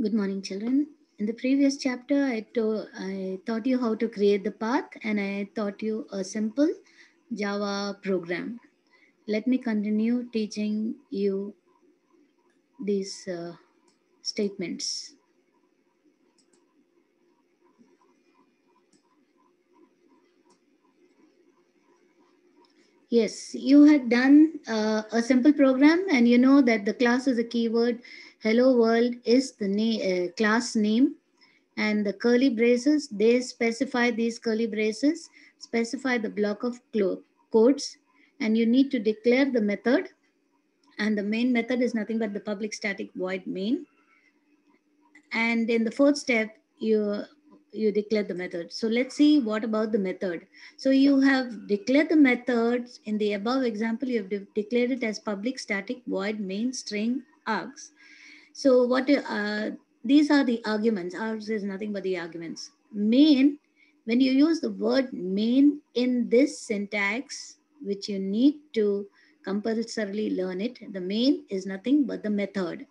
Good morning, children. In the previous chapter, I taught you how to create the path and I taught you a simple Java program. Let me continue teaching you these statements. Yes, you had done a simple program and you know that the class is a keyword. Hello world is the class name, and the curly braces, they specify these curly braces, specify the block of codes, and you need to declare the method. And the main method is nothing but the public static void main. And in the fourth step, you declare the method. So let's see what about the method. So you have declared the methods in the above example. You have declared it as public static void main string args. So what these are the arguments. Args is nothing but the arguments. Main, when you use the word main in this syntax, which you need to compulsorily learn it, the main is nothing but the method.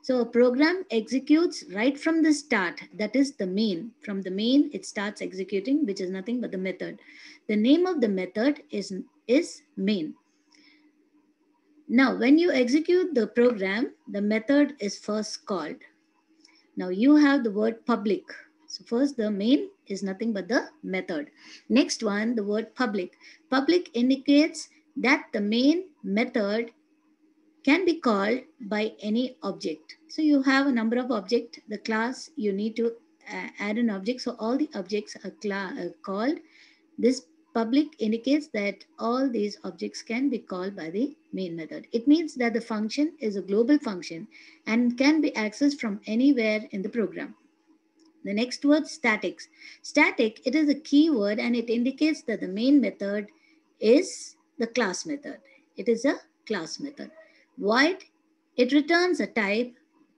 So a program executes right from the start. That is the main. From the main, it starts executing, which is nothing but the method. The name of the method is main. Now, when you execute the program, the method is first called. Now you have the word public. So first the main is nothing but the method. Next one, the word public. Public indicates that the main method can be called by any object. So you have a number of objects. The class, you need to add an object. So all the objects are called. This public indicates that all these objects can be called by the main method. It means that the function is a global function and can be accessed from anywhere in the program. The next word, statics. Static, it is a keyword and it indicates that the main method is the class method. It is a class method. Void, it returns a type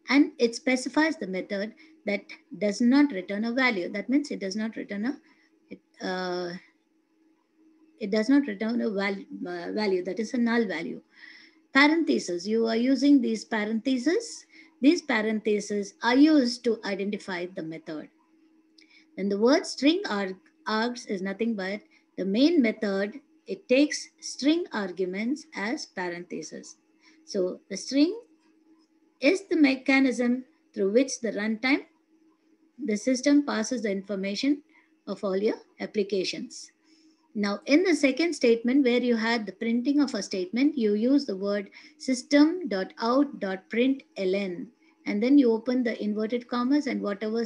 and it specifies the method that does not return a value. That means it does not return it does not return a value, that is a null value. Parentheses, you are using these parentheses. These parentheses are used to identify the method. Then the word string args is nothing but the main method. It takes string arguments as parentheses. So the string is the mechanism through which the system passes the information of all your applications. Now, in the second statement, where you had the printing of a statement, you use the word system.out.println, and then you open the inverted commas and whatever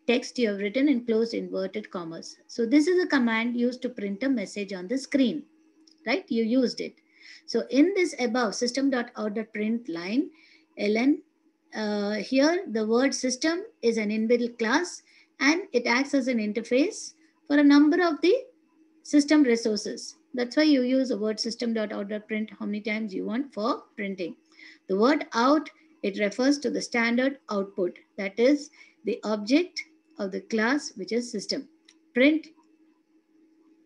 text you have written in closed inverted commas. So this is a command used to print a message on the screen, right? You used it. So in this above system.out.println, here the word system is an inbuilt class and it acts as an interface for a number of the system resources. That's why you use the word system.out.print how many times you want for printing. The word out, it refers to the standard output. That is the object of the class, which is system. Print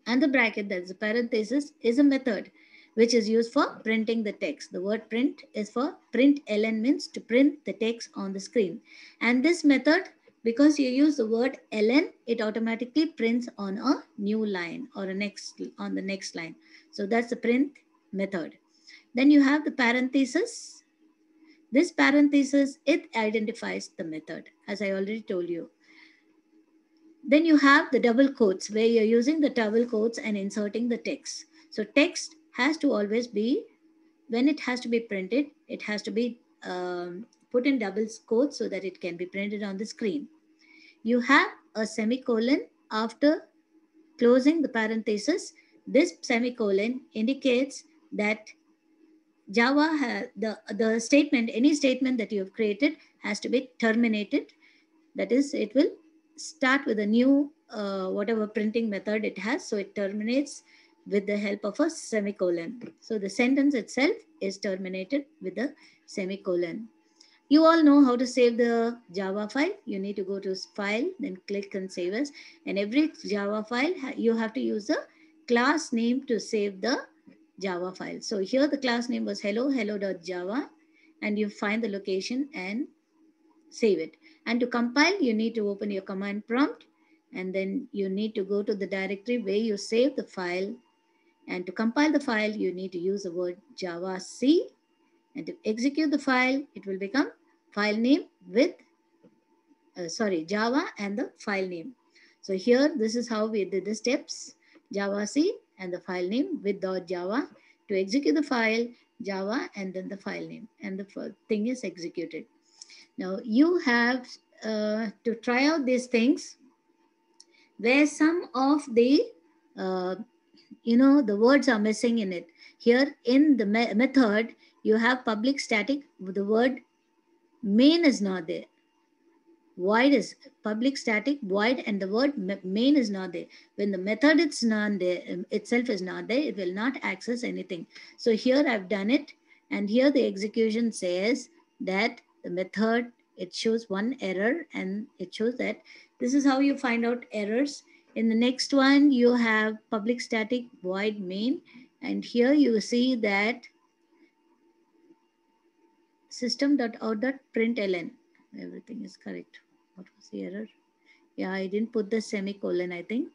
and the bracket, that's the parenthesis, is a method which is used for printing the text. The word print is for print ln, means to print the text on the screen. And this method, because you use the word ln, it automatically prints on a new line or on the next line. So that's the print method. Then you have the parenthesis. This parenthesis, it identifies the method, as I already told you. Then you have the double quotes where you're using the double quotes and inserting the text. So text has to always be, when it has to be printed, it has to be put in double quotes so that it can be printed on the screen. You have a semicolon after closing the parenthesis. This semicolon indicates that Java has the statement, any statement that you have created has to be terminated. That is, it will start with a new whatever printing method it has. So it terminates with the help of a semicolon. So the sentence itself is terminated with a semicolon. You all know how to save the Java file. You need to go to file, then click on save as. And every Java file, you have to use a class name to save the Java file. So here the class name was hello.java, and you find the location and save it. And to compile, you need to open your command prompt, and then you need to go to the directory where you save the file. And to compile the file, you need to use the word javac. And to execute the file, it will become file name with, Java and the file name. So here, this is how we did the steps, javac and the file name with .java. To execute the file, Java and then the file name, and the thing is executed. Now you have to try out these things where some of the, uh, the words are missing in it. Here in the method, you have public static, the word main is not there. Void is public static void, and the word main is not there. When the method it's not there, itself is not there, it will not access anything. So here I've done it, and here the execution says that the method, it shows one error, and it shows that this is how you find out errors. In the next one, you have public static void main, and here you see that system.out.println, everything is correct. What was the error? Yeah, I didn't put the semicolon, I think.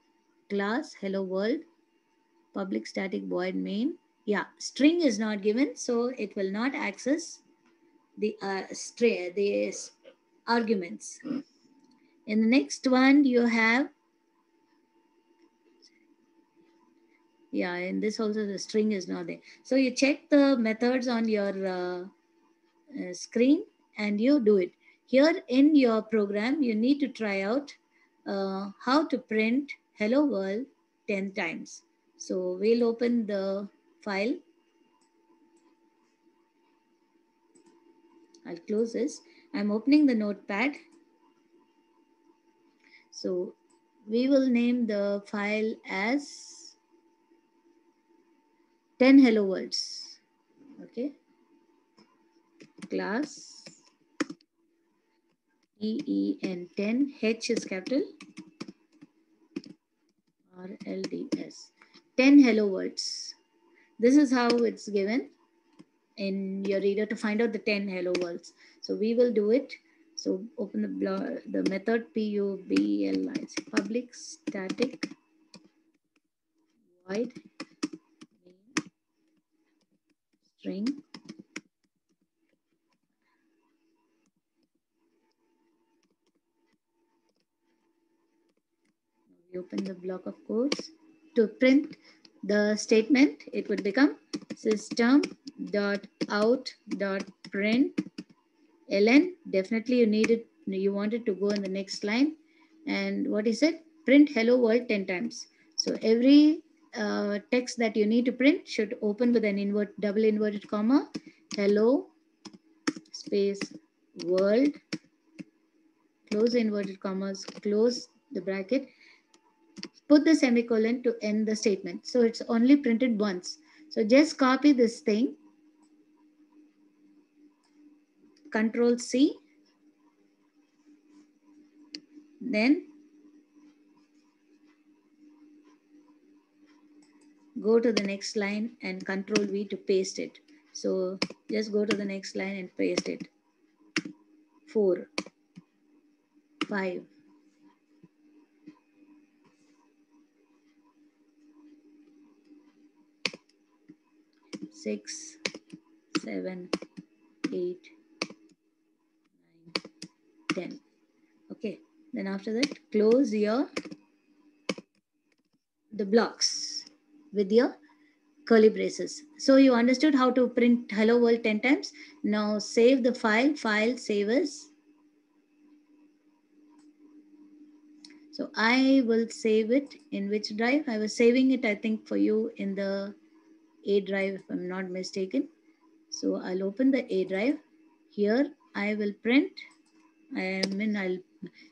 Class, hello world, public static void main. Yeah, string is not given, so it will not access the arguments. In the next one, you have, yeah, in this also the string is not there. So you check the methods on your screen and you do it. Here in your program, you need to try out how to print hello world 10 times. So we'll open the file. I'll close this. I'm opening the notepad. So we will name the file as 10 hello worlds. Okay. Class EEN 10, H is capital, RLDS. 10 hello worlds. This is how it's given in your reader to find out the 10 hello worlds. So we will do it. So open the method public static void main string. We open the block of codes. To print the statement, it would become system.out.println. Definitely you need it, you want it to go in the next line. And what is it? Print hello world 10 times. So every text that you need to print should open with an double inverted comma, hello space world, close the inverted commas, close the bracket, put the semicolon to end the statement. So it's only printed once. So just copy this thing, Control C, then go to the next line and Control V to paste it. So just go to the next line and paste it. 4, 5, 6, 7, 8, 9, 10. Okay. Then after that, close the blocks with your curly braces. So you understood how to print hello world 10 times. Now save the file, save as. So I will save it in which drive? I was saving it, I think, for you in the A drive, if I'm not mistaken. So I'll open the A drive. Here I will print, I'll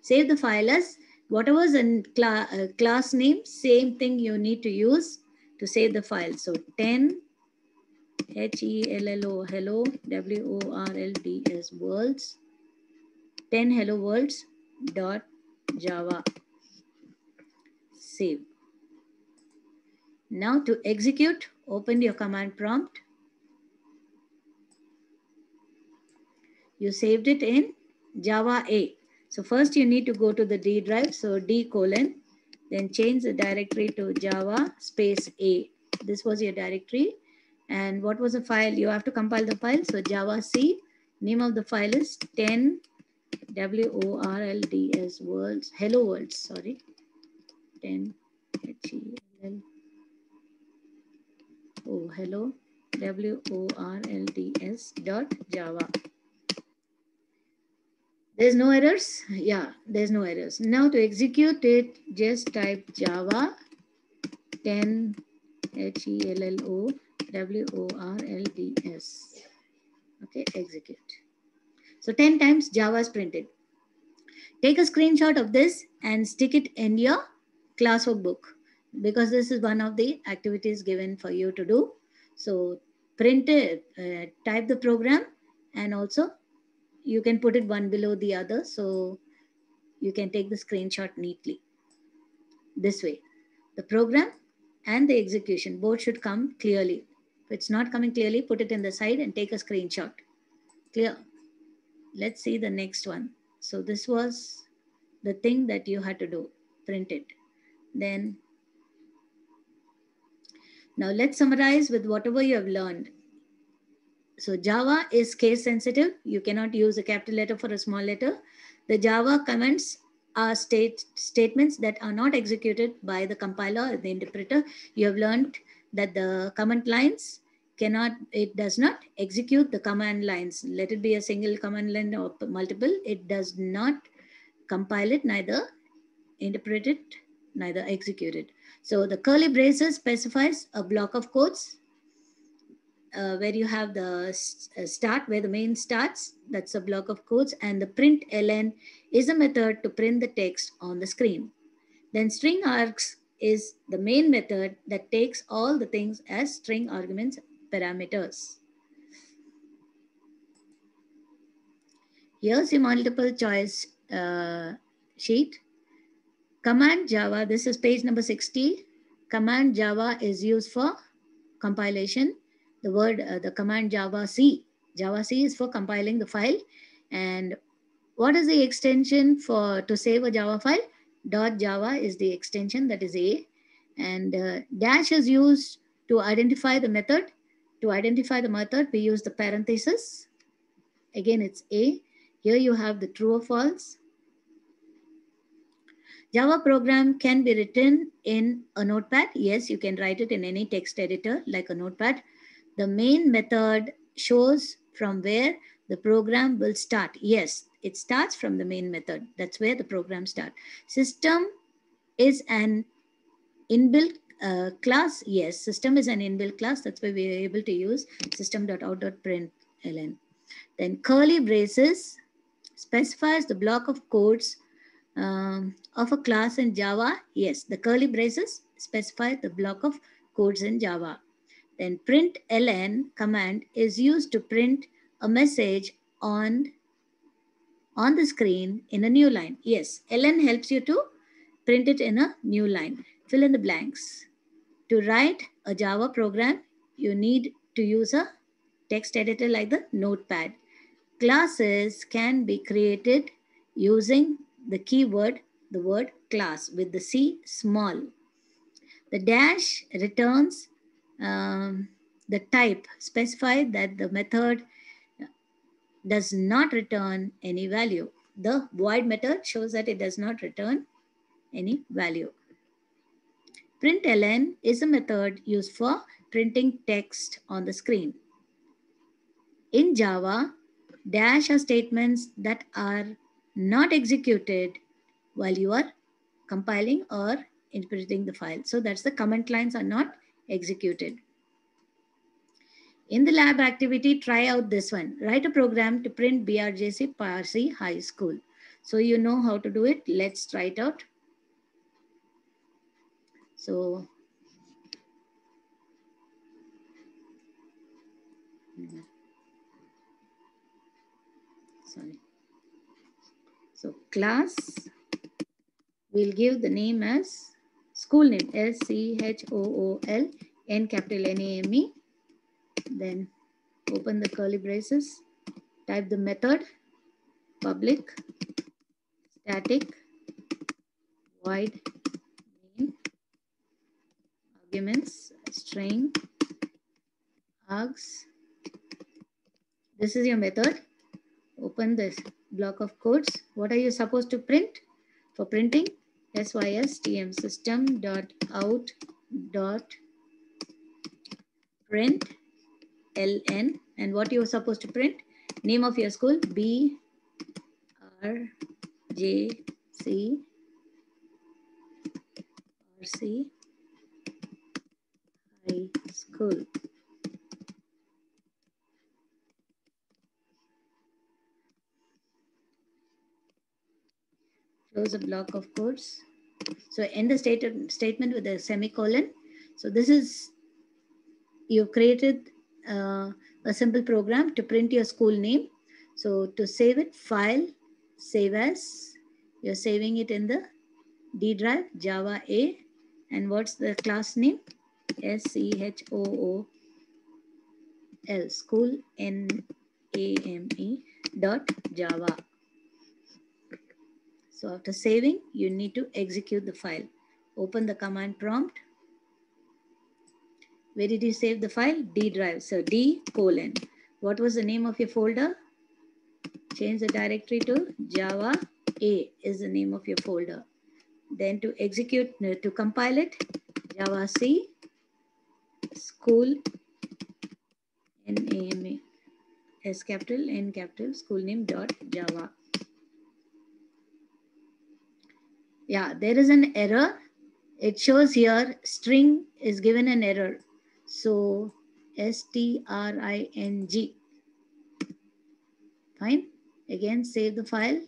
save the file as whatever's in class name, same thing you need to use to save the file. So 10 HELLO, hello, WORLDS worlds, 10 hello worlds dot Java. Save. Now to execute, open your command prompt. You saved it in Java A. So first you need to go to the D drive. So D colon, then change the directory to Java space A. This was your directory. And what was the file? You have to compile the file. So Java C, name of the file is 10 WORLDS worlds, hello worlds, sorry. 10 HEL, oh, hello, WORLDS dot Java. There's no errors? Yeah, there's no errors. Now to execute it, just type Java 10 HELLO WORLDS. Okay, execute. So 10 times Java is printed. Take a screenshot of this and stick it in your classwork book, because this is one of the activities given for you to do. So print it, type the program, and also you can put it one below the other, so you can take the screenshot neatly. This way, the program and the execution both should come clearly. If it's not coming clearly, put it in the side and take a screenshot. Clear? Let's see the next one. So this was the thing that you had to do, print it. Then, now let's summarize with whatever you have learned. So Java is case sensitive. You cannot use a capital letter for a small letter. The Java comments are statements that are not executed by the compiler or the interpreter. You have learned that the command lines it does not execute the command lines. Let it be a single command line or multiple. It does not compile it, neither interpret it, neither execute it. So the curly braces specifies a block of codes where you have the start, where the main starts, that's a block of codes, and the print ln is a method to print the text on the screen. Then string args is the main method that takes all the things as string arguments parameters. Here's your multiple choice sheet. Command Java, this is page number 60. Command Java is used for compilation. The word, the command Java C. Java C is for compiling the file. And what is the extension for to save a Java file? .java is the extension, that is A. And dash is used to identify the method. To identify the method, we use the parenthesis. Again, it's A. Here you have the true or false. Java program can be written in a notepad. Yes, you can write it in any text editor like a notepad. The main method shows from where the program will start. Yes, it starts from the main method. That's where the program starts. System is an inbuilt class. Yes, system is an inbuilt class. That's why we are able to use system.out.println. Then curly braces specifies the block of codes of a class in Java. Yes, the curly braces specify the block of codes in Java. Then println command is used to print a message on the screen in a new line. Yes, ln helps you to print it in a new line. Fill in the blanks. To write a Java program, you need to use a text editor like the Notepad. Classes can be created using the keyword, the word class with the C small. The dash returns the type specified that the method does not return any value. The void method shows that it does not return any value. Println is a method used for printing text on the screen. In Java, dash are statements that are not executed while you are compiling or interpreting the file. So that's the command lines are not executed. In the lab activity, try out this one. Write a program to print BRJC Parsi High School. So you know how to do it. Let's try it out. So, sorry. So class, we'll give the name as school name, SCHOOL, N capital NAME. Then open the curly braces, type the method, public static void main arguments string args. This is your method. Open this block of codes. What are you supposed to print? For printing, system system dot out dot print ln, and what you are supposed to print? Name of your school, BRJC High School. Close a block of codes. So end the statement with a semicolon. So this is, you've created a simple program to print your school name. So to save it, file, save as, you're saving it in the D drive, Java A. And what's the class name? SCHOOL, school NAME dot Java. So after saving, you need to execute the file. Open the command prompt. Where did you save the file? D drive. So D colon. What was the name of your folder? Change the directory to Java A is the name of your folder. Then to execute, to compile it, Java C, school, NAME, S capital, N capital, school name dot Java. Yeah, there is an error. It shows here string is given an error. So string. Fine. Again, save the file.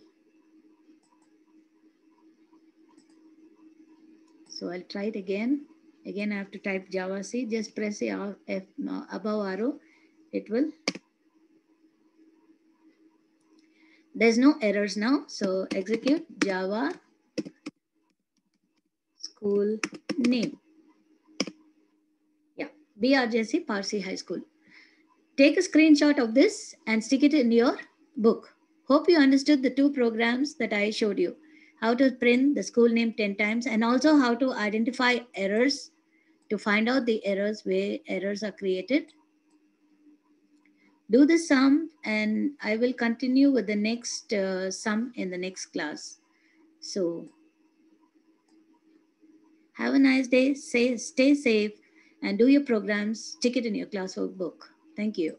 So I'll try it again. Again, I have to type Java C. Just press the F above arrow. It will. There's no errors now. So execute Java school name. Yeah, BRJC Parsi High School. Take a screenshot of this and stick it in your book. Hope you understood the two programs that I showed you. How to print the school name 10 times and also how to identify errors to find out the errors where errors are created. Do the sum and I will continue with the next sum in the next class. So have a nice day, stay safe and do your programs, stick it in your classwork book. Thank you.